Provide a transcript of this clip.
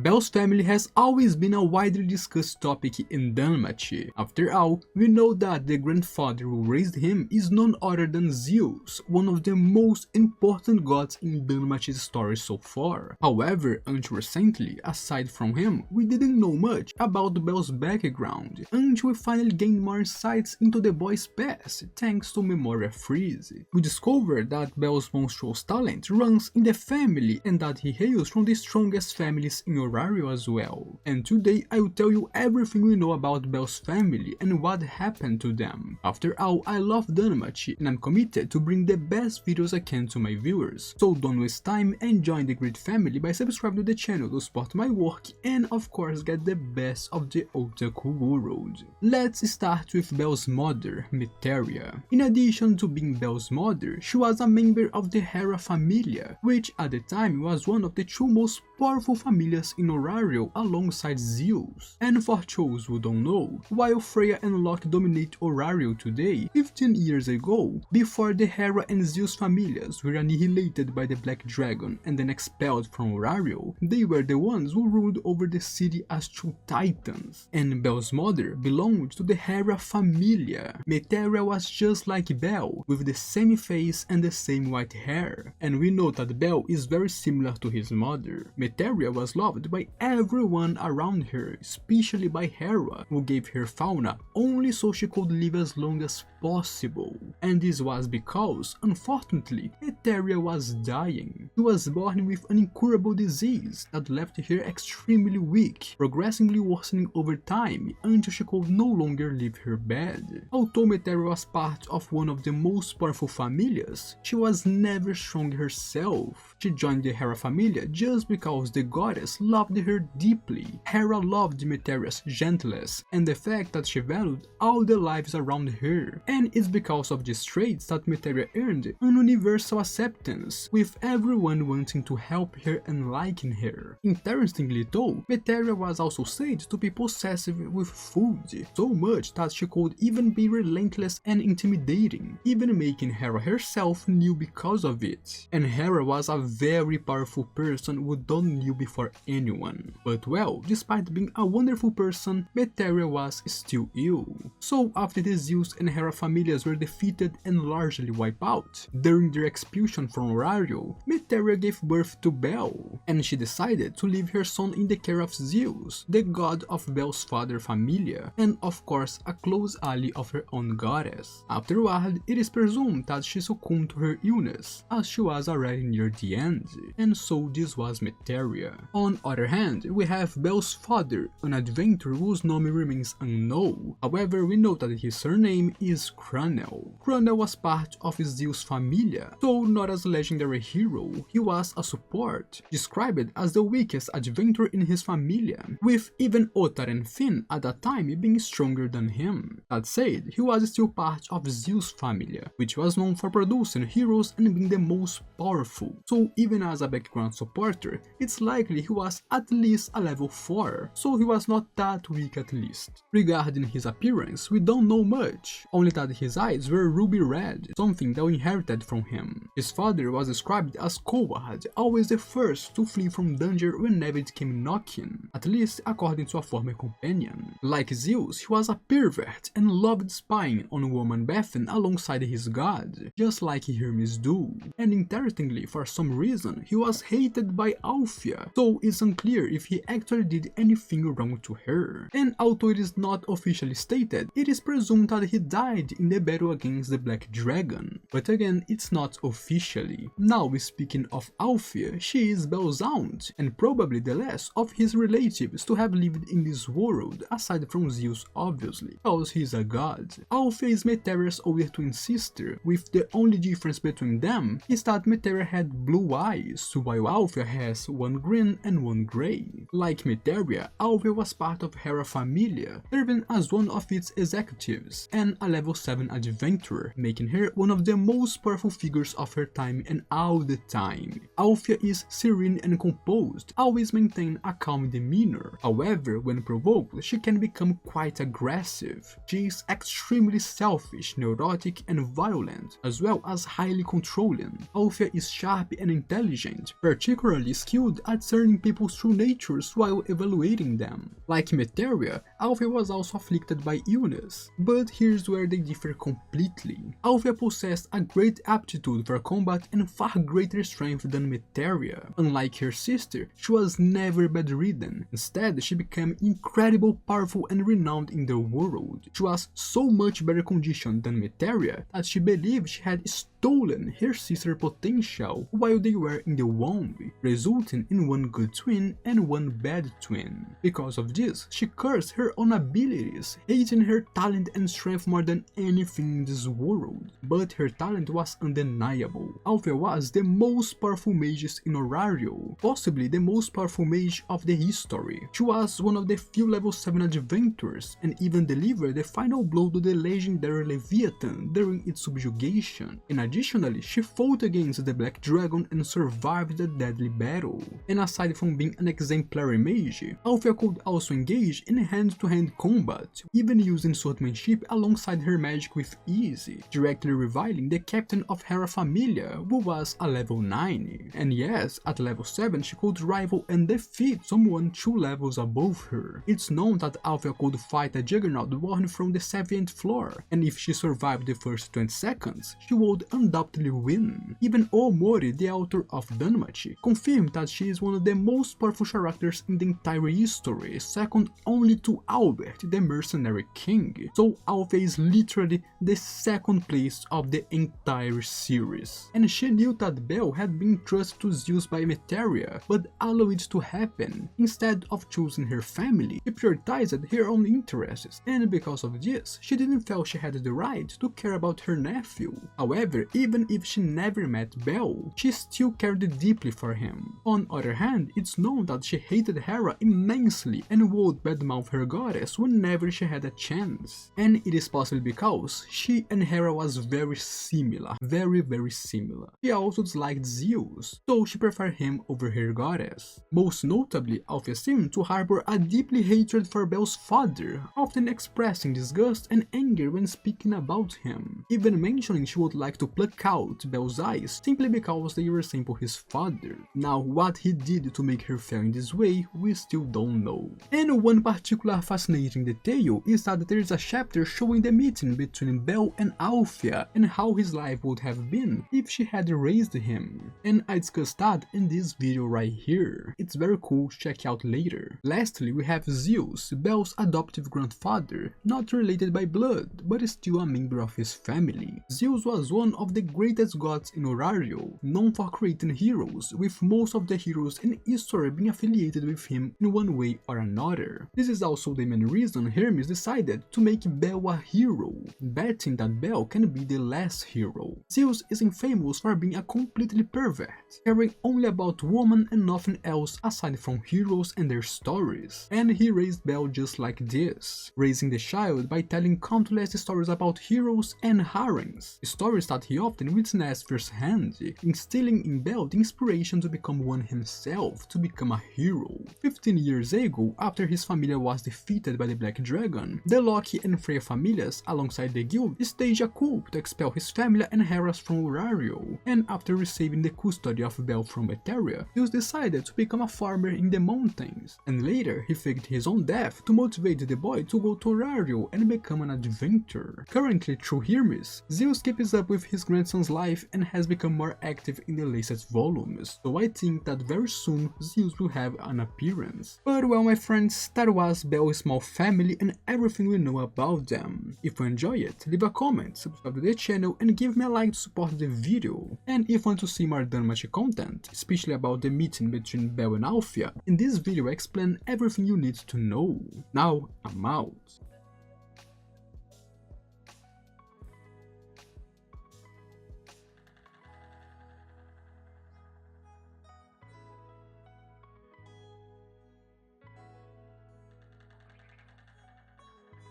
Bell's family has always been a widely discussed topic in Danmachi. After all, we know that the grandfather who raised him is none other than Zeus, one of the most important gods in Danmachi's story so far. However, until recently, aside from him, we didn't know much about Bell's background, until we finally gained more insights into the boy's past thanks to Memoria Freeze. We discovered that Bell's monstrous talent runs in the family and that he hails from the strongest families in Orario as well. And today I will tell you everything we know about Bell's family and what happened to them. After all, I love Danmachi and I'm committed to bring the best videos I can to my viewers. So don't waste time and join the great family by subscribing to the channel to support my work and of course get the best of the otaku world. Let's start with Bell's mother, Meteria. In addition to being Bell's mother, she was a member of the Hera Familia, which at the time was one of the two most powerful familias in Orario alongside Zeus. And for those who don't know, while Freya and Loki dominate Orario today, 15 years ago, before the Hera and Zeus familias were annihilated by the Black Dragon and then expelled from Orario, they were the ones who ruled over the city as two titans. And Bell's mother belonged to the Hera Familia. Meteria was just like Bell, with the same face and the same white hair. And we know that Bell is very similar to his mother. Meteria was loved by everyone around her, especially by Hera, who gave her fauna only so she could live as long as possible. And this was because, unfortunately, Meteria was dying. She was born with an incurable disease that left her extremely weak, progressively worsening over time until she could no longer leave her bed. Although Meteria was part of one of the most powerful familias, she was never strong herself. She joined the Hera Familia just because the goddess loved her deeply. Hera loved Meteria's gentleness and the fact that she valued all the lives around her. And it's because of these traits that Meteria earned an universal acceptance, with everyone wanting to help her and liking her. Interestingly though, Meteria was also said to be possessive with food, so much that she could even be relentless and intimidating, even making Hera herself kneel because of it. And Hera was a very powerful person who don't kneel before anyone. But well, despite being a wonderful person, Meteria was still ill. So after the Zeus and Hera familias were defeated and largely wiped out, during their expulsion from Orario, Meteria gave birth to Bell, and she decided to leave her son in the care of Zeus, the god of Bell's father Familia, and of course a close ally of her own goddess. Afterward, it is presumed that she succumbed to her illness, as she was already near the end, and so this was Meteria. On other hand, we have Bell's father, an adventurer whose name remains unknown. However, we know that his surname is Cranel. Cranel was part of Zeus' Familia, though not as a legendary hero, he was a support, described as the weakest adventurer in his Familia, with even Otar and Finn at that time being stronger than him. That said, he was still part of Zeus' Familia, which was known for producing heroes and being the most powerful, so even as a background supporter, it's likely he was at least a level 4, so he was not that weak at least. Regarding his appearance, we don't know much, only that his eyes were ruby red, something that we inherited from him. His father was described as coward, always the first to flee from danger whenever it came knocking, at least according to a former companion. Like Zeus, he was a pervert and loved spying on women bathing alongside his god, just like Hermes do. And interestingly, for some reason, he was hated by Alfia, so it's unclear if he actually did anything wrong to her. And although it is not officially stated, it is presumed that he died in the battle against the Black Dragon, but again, it's not officially. Now, speaking of Alfia, she is Bell's aunt, and probably the last of his relatives to have lived in this world, aside from Zeus obviously, because he's a god. Alfia is Meteria's older twin sister, with the only difference between them is that Meteria had blue eyes, while Alfia has one green and one grey. Like Meteria, Alfia was part of Hera Familia, serving as one of its executives, and a level 7 adventurer, making her one of the most powerful figures of her time and all the time. Alfia is serene and composed, always maintain a calm demeanor. However, when provoked, she can become quite aggressive. She is extremely selfish, neurotic and violent, as well as highly controlling. Alfia is sharp and intelligent, particularly skilled at turning people's true nature creatures while evaluating them. Like Meteria, Alfia was also afflicted by illness, but here's where they differ completely. Alfia possessed a great aptitude for combat and far greater strength than Meteria. Unlike her sister, she was never bedridden. Instead, she became incredibly powerful and renowned in the world. She was so much better conditioned than Meteria that she believed she had stolen her sister's potential while they were in the womb, resulting in one good twin and one bad twin. Because of this, she cursed her own abilities, hating her talent and strength more than anything in this world. But her talent was undeniable. Alfia was the most powerful mages in Horario, possibly the most powerful mage of the history. She was one of the few level 7 adventurers and even delivered the final blow to the legendary Leviathan during its subjugation. And additionally, she fought against the Black Dragon and survived the deadly battle. And aside from being an exemplary mage, Alfia could also engage in hand-to-hand combat, even using swordsmanship alongside her magic with ease, directly rivaling the captain of Hera Familia, who was a level 9. And yes, at level 7 she could rival and defeat someone 2 levels above her. It's known that Alfia could fight a juggernaut born from the 7th floor, and if she survived the first 20 seconds, she would undoubtedly win. Even Omori, the author of Danmachi, confirmed that she is one of the most powerful characters in the entire history, second only to Albert, the mercenary king. So Alfia is literally the second place of the entire series. And she knew that Bell had been trusted to Zeus by Meteria, but allowed it to happen. Instead of choosing her family, she prioritized her own interests, and because of this, she didn't feel she had the right to care about her nephew. However, even if she never met Bell, she still cared deeply for him. On the other hand, it's known that she hated Hera immensely and would badmouth her goddess whenever she had a chance. And it is possibly because she and Hera was very similar, very similar. She also disliked Zeus, so she preferred him over her goddess. Most notably, Alfia seemed to harbor a deeply hatred for Bell's father, often expressing disgust and anger when speaking about him, even mentioning she would like to pluck out Bell's eyes simply because they resemble his father. Now, what he did to make her feel in this way, we still don't know. And one particular fascinating detail is that there is a chapter showing the meeting between Bell and Alfia and how his life would have been if she had raised him. And I discussed that in this video right here. It's very cool, check out later. Lastly, we have Zeus, Bell's adoptive grandfather, not related by blood, but still a member of his family. Zeus was one of the greatest gods in Horario, known for creating heroes, with most of the heroes in history being affiliated with him in one way or another. This is also the main reason Hermes decided to make Bell a hero, betting that Bell can be the last hero. Zeus is infamous for being a completely pervert, caring only about women and nothing else aside from heroes and their stories. And he raised Bell just like this, raising the child by telling countless stories about heroes and harems, stories that he often witnessed firsthand, instilling in Bell the inspiration to become one himself, to become a hero. 15 years ago, after his family was defeated by the Black Dragon, the Loki and Freya familias, alongside the guild, staged a coup to expel his family and Hera's from Horario, and after receiving the custody of Bell from Meteria, Zeus decided to become a farmer in the mountains, and later he faked his own death to motivate the boy to go to Horario and become an adventurer. Currently, through Hermes, Zeus keeps up with his grandson's life and has become more active in the latest volumes, so I think that very soon Zeus will have an appearance. But well, my friends, that was Bell's small family and everything we know about them. If you enjoy it, leave a comment, subscribe to the channel and give me a like to support the video. And if you want to see more Danmachi content, especially about the meeting between Bell and Alfia, in this video I explain everything you need to know. Now, I'm out.